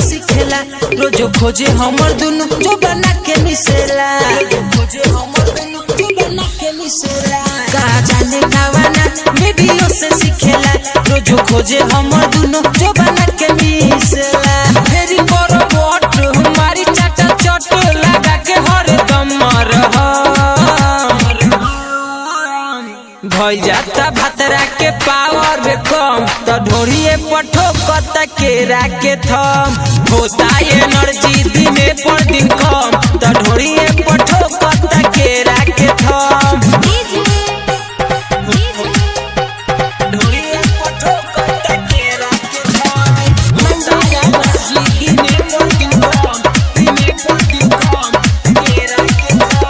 रोजो खोजे हमर दुनु जो बना के मिसेला खोजे हमर दुनु जो बना के मिसेला का जाने कावाना वीडियो से सिखेला रोजो खोजे हमर दुनु जो बना के मिसेला फेरी करो बोट हमारी चाटा चट लगा के हर दम भई जाता भतरा के पावर कम तो ढोरिए पठो कता केरा के थम होता एनर्जी दिने पर दिन कम तो ढोरिए पठो कता केरा के थम ढोरिए पठो कता केरा के थम होता एनर्जी दिने पर दिन कम केरा के थम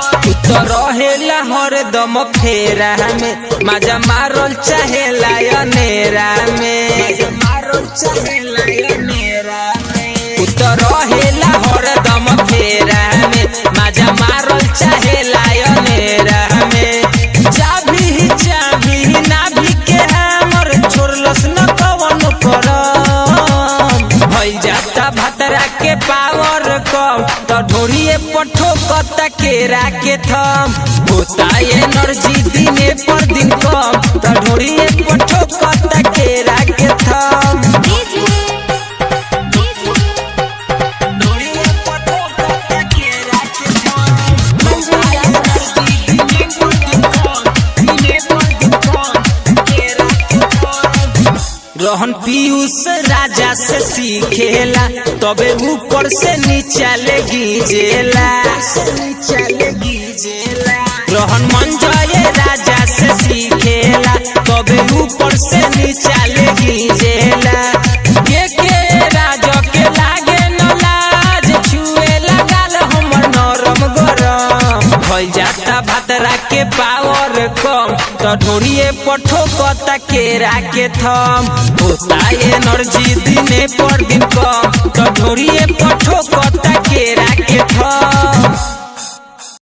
तो रहेला हरदम फेरा में मजा मारल चाहेला अनेरा में मारल चाहेला अनेरा में उतर रहेला हरदम फेरा में मजा मारल चाहेला अनेरा में चाबी ना भी के हमर छोड़लस न कवन करम भई जाता भतरा के पावर कम तो ढोरिए पठो कता केरा के थम होता एनर्जी दिने पर दिन कम तो ढोरिए पठो कता केरा के थम ढोरिए पठो कता केरा के थम होता एनर्जी दिने पर दिन कम केरा के थम रोहन पीयूष राजा से सीखेला तबे ऊपर से नीचा ले गिजेला रोहन मंजय राजा से सीखेला तबे ऊपर से नीचा ले गिजेला के राजा के लागे न लाज छुए लगाल हमर नरम गरम भई जाता भतरा के पावर कम तो ढोरिए पठो कता केरा के थम होता एनर्जी दिने पर दिन कम तो ढोरिए पठो कता केरा के थम।